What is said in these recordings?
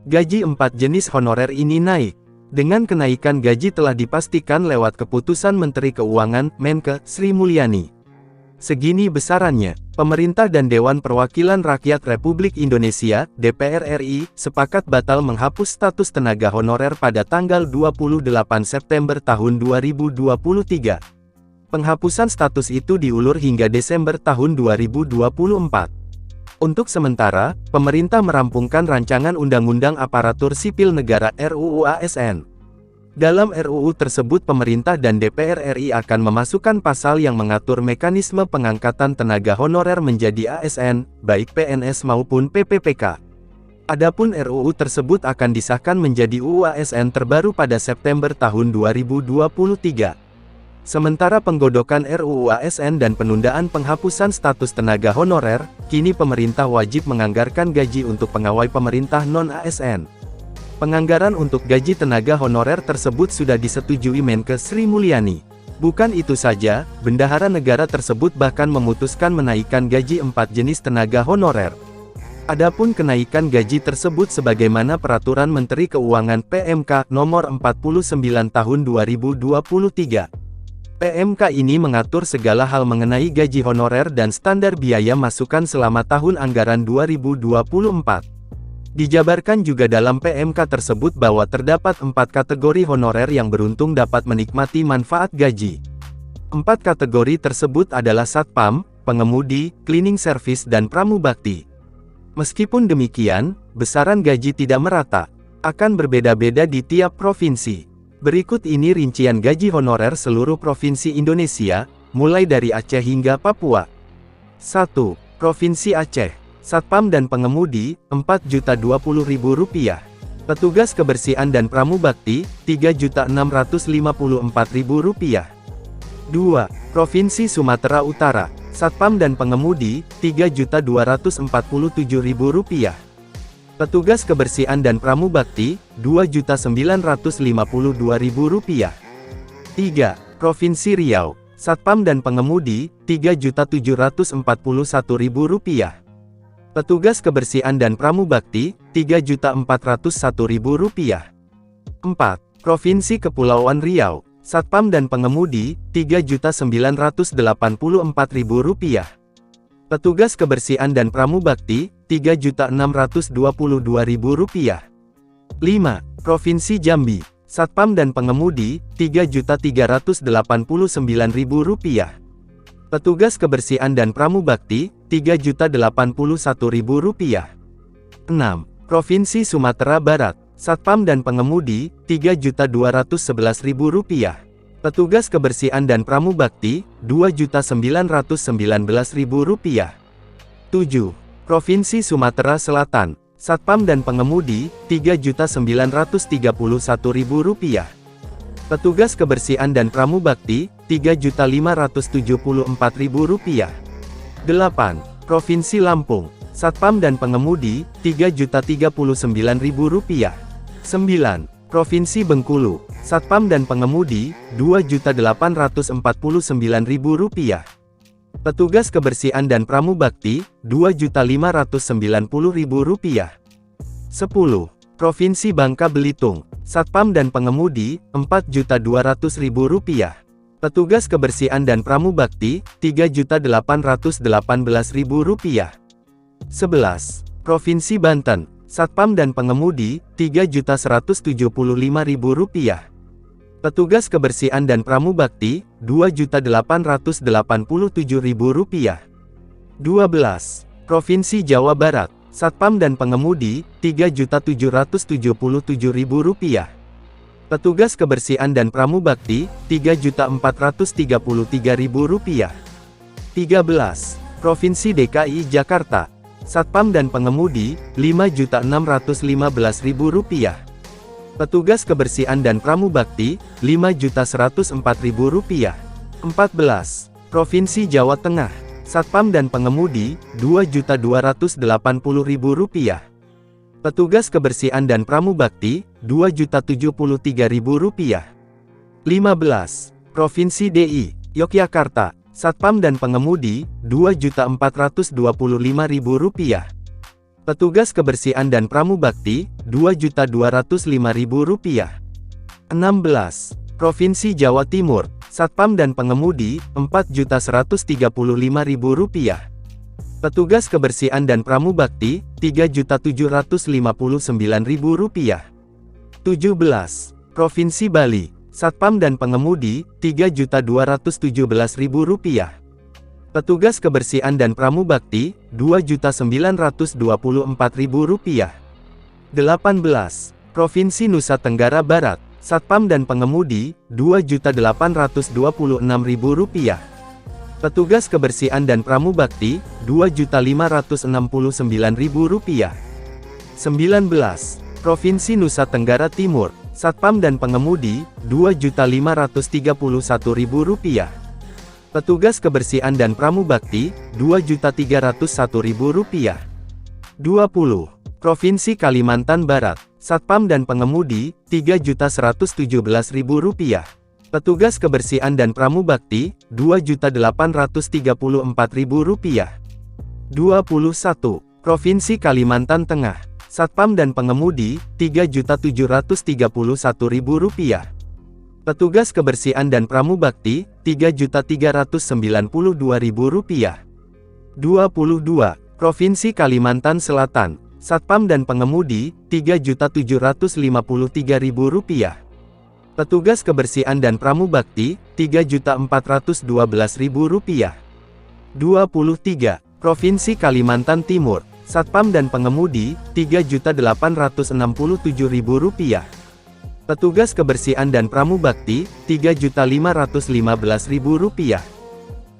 Gaji 4 jenis honorer ini naik. Dengan kenaikan gaji telah dipastikan lewat keputusan Menteri Keuangan, Menkeu, Sri Mulyani. Segini besarannya, pemerintah dan Dewan Perwakilan Rakyat Republik Indonesia, DPR RI, sepakat batal menghapus status tenaga honorer pada tanggal 28 September tahun 2023. Penghapusan status itu diulur hingga Desember tahun 2024. Untuk sementara, pemerintah merampungkan rancangan Undang-Undang Aparatur Sipil Negara (RUU ASN). Dalam RUU tersebut pemerintah dan DPR RI akan memasukkan pasal yang mengatur mekanisme pengangkatan tenaga honorer menjadi ASN, baik PNS maupun PPPK. Adapun RUU tersebut akan disahkan menjadi UU ASN terbaru pada September tahun 2023. Sementara penggodokan RUU ASN dan penundaan penghapusan status tenaga honorer, kini pemerintah wajib menganggarkan gaji untuk pegawai pemerintah non-ASN. Penganggaran untuk gaji tenaga honorer tersebut sudah disetujui Menkeu Sri Mulyani. Bukan itu saja, bendahara negara tersebut bahkan memutuskan menaikkan gaji 4 jenis tenaga honorer. Adapun kenaikan gaji tersebut sebagaimana Peraturan Menteri Keuangan PMK Nomor 49 Tahun 2023. PMK ini mengatur segala hal mengenai gaji honorer dan standar biaya masukan selama tahun anggaran 2024. Dijabarkan juga dalam PMK tersebut bahwa terdapat 4 kategori honorer yang beruntung dapat menikmati manfaat gaji. 4 kategori tersebut adalah satpam, pengemudi, cleaning service dan pramubakti. Meskipun demikian, besaran gaji tidak merata, akan berbeda-beda di tiap provinsi. Berikut ini rincian gaji honorer seluruh provinsi Indonesia, mulai dari Aceh hingga Papua. 1. Provinsi Aceh. Satpam dan pengemudi, Rp4.020.000. Petugas kebersihan dan pramubakti, Rp3.654.000. 2. Provinsi Sumatera Utara. Satpam dan pengemudi, Rp3.247.000. Petugas kebersihan dan pramubakti, Rp2.952.000. 3. Provinsi Riau. Satpam dan pengemudi, Rp3.741.000. Petugas kebersihan dan pramubakti, Rp3.401.000. 4. Provinsi Kepulauan Riau. Satpam dan pengemudi, Rp3.984.000. Petugas kebersihan dan pramubakti, Rp3.622.000. 5. Provinsi Jambi. Satpam dan pengemudi, Rp3.389.000. Petugas kebersihan dan pramubakti, Rp3.081.000. 6. Provinsi Sumatera Barat. Satpam dan pengemudi, Rp3.211.000. Petugas kebersihan dan pramubakti, Rp2.919.000. 7. Provinsi Sumatera Selatan. Satpam dan pengemudi, Rp3.931.000. Petugas kebersihan dan pramubakti, Rp3.574.000. 8. Provinsi Lampung. Satpam dan pengemudi, Rp3.039.000. 9. Provinsi Bengkulu. Satpam dan pengemudi, Rp2.849.000. Petugas kebersihan dan pramubakti, Rp2.590.000. 10. Provinsi Bangka Belitung. Satpam dan pengemudi, Rp4.200.000. Petugas kebersihan dan pramubakti, Rp3.818.000. 11. Provinsi Banten. Satpam dan pengemudi, Rp3.175.000. Petugas kebersihan dan pramubakti, Rp2.887.000. 12. Provinsi Jawa Barat. Satpam dan pengemudi, Rp3.777.000. Petugas kebersihan dan pramubakti, Rp3.433.000. 13. Provinsi DKI Jakarta. Satpam dan pengemudi, Rp5.615.000. Petugas kebersihan dan pramubakti, Rp5.104.000. 14. Provinsi Jawa Tengah. Satpam dan pengemudi, Rp2.280.000. Petugas kebersihan dan pramubakti, Rp2.073.000. 15. Provinsi DI Yogyakarta. Satpam dan pengemudi, Rp2.425.000. Petugas kebersihan dan pramubakti, Rp2.205.000. 16. Provinsi Jawa Timur, Satpam dan Pengemudi, Rp4.135.000. Petugas kebersihan dan pramubakti, Rp3.759.000. 17. Provinsi Bali, Satpam dan Pengemudi, Rp3.217.000. Petugas kebersihan dan pramubakti, Rp2.924.000. 18. Provinsi Nusa Tenggara Barat, Satpam dan Pengemudi, Rp2.826.000. Petugas kebersihan dan pramubakti, Rp2.569.000. 19. Provinsi Nusa Tenggara Timur, Satpam dan Pengemudi, Rp2.531.000. Petugas kebersihan dan pramubakti, Rp2.301.000. 20. Provinsi Kalimantan Barat, Satpam dan Pengemudi, Rp3.117.000. Petugas kebersihan dan pramubakti, Rp2.834.000. 21. Provinsi Kalimantan Tengah, Satpam dan Pengemudi, Rp3.731.000. Petugas kebersihan dan pramubakti, Rp3.392.000. 22. Provinsi Kalimantan Selatan, Satpam dan Pengemudi, Rp3.753.000. Petugas kebersihan dan pramubakti, Rp3.412.000. 23. Provinsi Kalimantan Timur, Satpam dan Pengemudi, Rp3.867.000. Petugas kebersihan dan pramubakti, Rp3.515.000.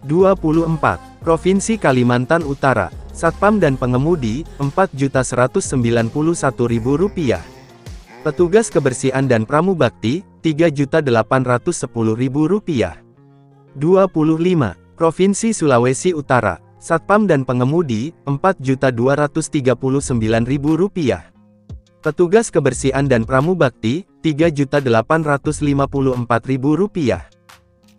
24. Provinsi Kalimantan Utara, Satpam dan Pengemudi, Rp4.191.000. Petugas kebersihan dan pramubakti, Rp3.810.000. 25. Provinsi Sulawesi Utara, Satpam dan Pengemudi, Rp4.239.000. Petugas kebersihan dan pramubakti, Rp3.854.000.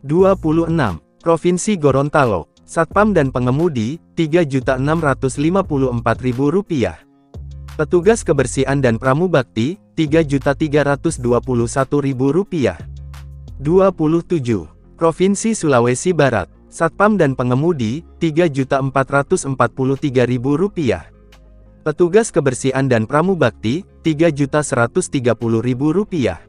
26. Provinsi Gorontalo, Satpam dan Pengemudi, Rp3.654.000. Petugas kebersihan dan pramubakti, Rp3.321.000. 27. Provinsi Sulawesi Barat, Satpam dan Pengemudi, Rp3.443.000. Petugas kebersihan dan pramubakti, Rp3.130.000.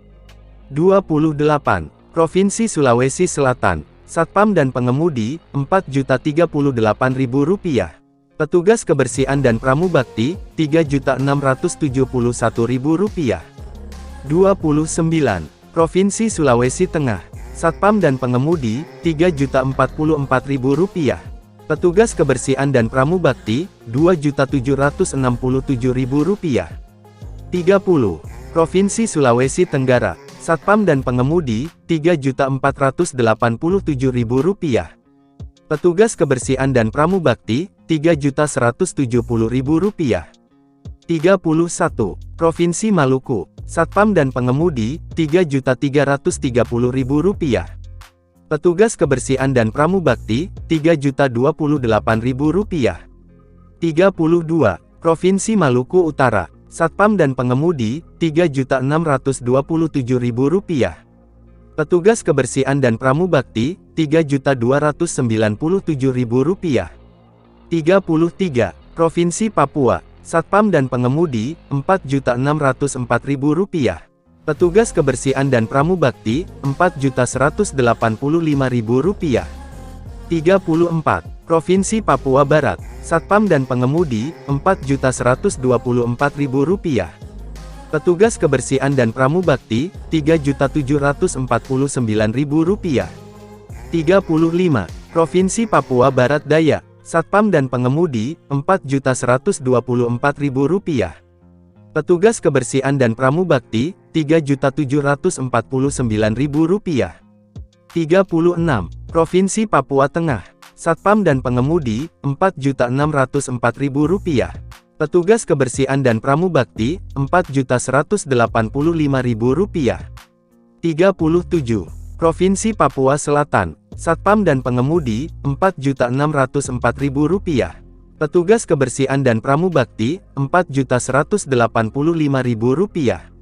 28. Provinsi Sulawesi Selatan, Satpam dan Pengemudi, Rp4.038.000. Petugas kebersihan dan pramubakti, Rp3.671.000. 29. Provinsi Sulawesi Tengah, Satpam dan Pengemudi, Rp3.044.000. Petugas kebersihan dan pramubakti, Rp2.767.000. 30. Provinsi Sulawesi Tenggara, Satpam dan Pengemudi, Rp3.487.000. Petugas kebersihan dan pramubakti, Rp3.170.000. 31. Provinsi Maluku, Satpam dan Pengemudi, Rp3.330.000. Petugas kebersihan dan pramubakti, Rp3.028.000. 32. Provinsi Maluku Utara, Satpam dan Pengemudi, Rp3.627.000. Petugas kebersihan dan pramubakti, Rp3.297.000. 33. Provinsi Papua, Satpam dan Pengemudi, Rp4.604.000. Petugas kebersihan dan pramubakti, Rp4.185.000. 34. Provinsi Papua Barat, Satpam dan Pengemudi, Rp4.124.000. Petugas kebersihan dan pramubakti, Rp3.749.000. 35. Provinsi Papua Barat Daya, Satpam dan Pengemudi, Rp4.124.000. Petugas kebersihan dan pramubakti, Rp3.749.000. 36. Provinsi Papua Tengah, Satpam dan Pengemudi, Rp4.604.000. Petugas kebersihan dan pramubakti, Rp4.185.000. 37. Provinsi Papua Selatan, Satpam dan Pengemudi, Rp4.604.000. Petugas kebersihan dan pramubakti, Rp4.185.000.